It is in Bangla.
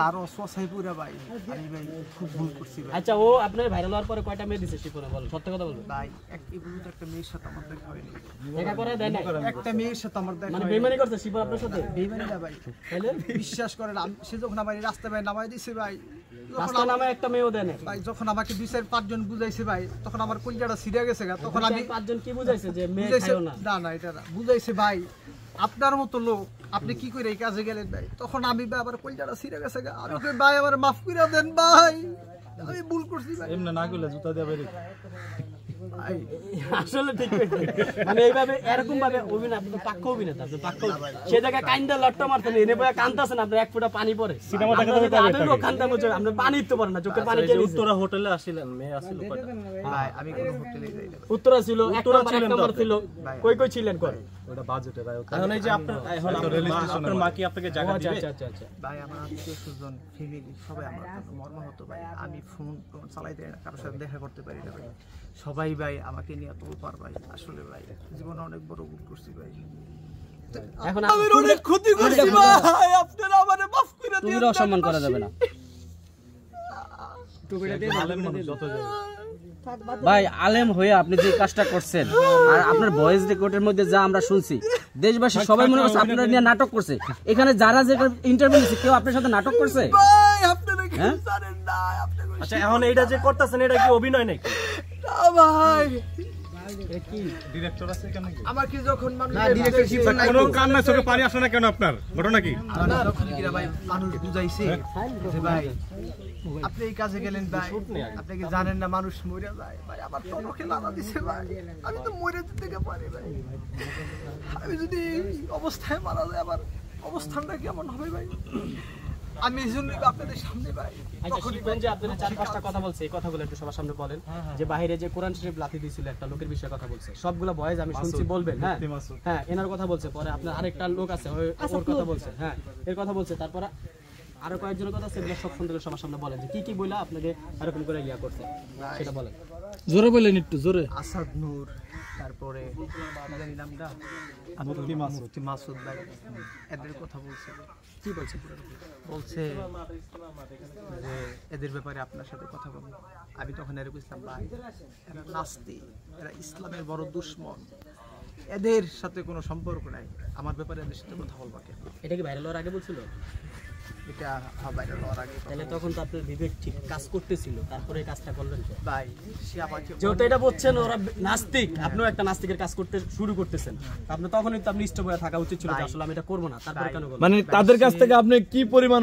আরো সোসাইপুরা ভাই আমি ভাই খুব ভুল করছি ভাই। আচ্ছা ও আপনার ভাইরাল হওয়ার পরে কয়টা মেয়ে দিছে শিপনে বলেন, সত্য কথা বলবেন ভাই এই পর্যন্ত একটা মেয়ের সাথে আমার দেখা হয়নি। দেখা করে দেয় না একটা মেয়ের সাথে আমার দেখা মানে হয়নি। বেইমানি করছে শিপন আপনার সাথে? বেইমানি না ভাই, তাহলে বিশ্বাস করেন সে যখন আমার রাস্তায় ভাই নামাই দিছে ভাই, রাস্তা নামে একটা মেয়েও দেয় না ভাই যখন আমাকে 2-4-5 জন বুঝাইছে ভাই, তখন আমার কলিজাটা ছিঁড়ে গেছে গা। তখন আমি 5 জন কি বুঝাইছে যে মেয়ে বুঝাইছে খায়ও না? না এটা না বুঝাইছে ভাই আপনার মতো লোক আপনি কি করে এই কাজে গেলেন ভাই। তখন আমি ভাই আবার কলিজাটা ছিঁড়ে গেছে গা। আমি কই ভাই আমার মাফ করে দেন ভাই, আমি ভুল করছি ভাই। এমনি না কইলে জুতা দিয়ে বাইরে ভাই আসলে ঠিক কইছে মানে এইভাবে এরকম ভাবে অভিনয় আপনি পাক্ক অভিনেতা, আপনি পাক্ক সে জায়গায় কাইন্দা লট্টা মারতেন এনে বয়া কান্দাছেন আপনার এক ফোঁটা পানি পড়ে সিনেমা দেখাতে হবে আমি লোক কান্দা বলছে আমরা পানি তো পারে না চোখের পানি কে উত্তরা হোটেলে আসিলেন মেয়ে আসিল কয়টা? ভাই আমি কোনো হোটেলে যাই না। উত্তরা ছিল এক নাম্বার ছিল কই কই ছিলেন করে ওটা বাজেটে ভাই। এখন এই যে আপনার এখন আপনার মা কি আপনাকে জায়গা দিবে? আচ্ছা আচ্ছা আচ্ছা ভাই আমার আত্মীয় স্বজন ফ্যামিলি সবাই আমার জন্য মর্মাহত ভাই। আমি ফোন চালাই দেয় না, কারোর সাথে দেখা করতে পারি না ভাই। সবাই ভাই আমাকে নিয়ে তোলপার ভাই। আসলে ভাই জীবনে অনেক বড় ভুল করছি ভাই। এখন আমি অনেক ক্ষতি করছি ভাই, আপনারা আমারে মাফ করে দিন। তুমি অসম্মান করা যাবে না আলেম মানুষ যত যাবে ভাই আলেম হয়ে আপনি যে কাজটা করছেন আর আপনার ভয়েস রেকর্ডের মধ্যে যা আমরা শুনছি দেশবাসী সবাই মনে করছে আপনারা নিয়ে নাটক করছে। এখানে যারা যে ইন্টারভিউ নিচ্ছে কেউ আপনার সাথে নাটক করছে? ভাই আপনারা কি জানেন না আপনারা? আচ্ছা এখন এইটা যে করতেছেন এটা কি অভিনয় নাকি? না ভাই কি ডিরেক্টর আছে কেন কি? আমাকে যখন মানুষ কোনো কান্না চোখে পানি আসে না কেন আপনার? ঘটনা কি? যখন কিরা ভাই মানুষ বুঝাইছে যে ভাই আপনি এই কাজে গেলেন ভাই, আপনি কি জানেন না মানুষ মরে যায় ভাই। আমার টনকে লানা দিছে ভাই, আমি তো মরে যেতে পারি ভাই। আমি যদি এই অবস্থায় মারা যায় আমার অবস্থানটা কেমন হবে ভাই। আমি এই জন্য আপনাদের সামনে ভাই আচ্ছা শিপন যে আপনাদের 4-5টা কথা বলছে এই কথাগুলো একটু সবার সামনে বলেন। যে বাইরে যে কোরআন শরীফ লাথি দিয়েছিল একটা লোকের বিষয়ে কথা বলছে, সবগুলো ভয়েস আমি শুনছি বলবেন। হ্যাঁ হ্যাঁ এনার কথা বলছে, পরে আপনার আরেকটা লোক আছে ওর কথা বলছে, হ্যাঁ এর কথা বলছে, তারপরে আরো কয়েকজনের কথা সেগুলো সব শুনতে সবার সামনে বলেন যে কি বইলা আপনাকে এরকম করে ইয়া করছে সেটা বলেন। জোরে বললেন একটু জোরে। আসাদ নূর, তারপরে জানি নামটা মুফতি মাসুদ ভাই, এদের কথা বলছে। কি বলছে? বলছে যে এদের ব্যাপারে আপনার সাথে কথা বলবো। আমি তখন এরকম ইসলাম ভাই এরা নাস্তিক, এরা ইসলামের বড় দুশ্মন, এদের সাথে কোনো সম্পর্ক নাই, আমার ব্যাপারে এদের সাথে কথা বলবো কেন? এটা কি ভাইরাল হওয়ার আগে বলছিল? এটা ভাইরাল হওয়ার আগে তাহলে তখন তো আপনার বিবেক ঠিক কাজ করতেছিল, তারপরে এই কাজটা করলেন কেন? ভাই সে আমাকে যেহেতু এটা বলছেন ওরা নাস্তিক, আপনিও একটা নাস্তিকের কাজ করতে শুরু করতেছেন, আপনি তখনই তো আপনি ইষ্ট হয়ে থাকা উচিত ছিল যে আসলে আমি এটা করবো না, তারপরে কেন করলেন? মানে তাদের কাছ থেকে আপনি কি পরিমাণ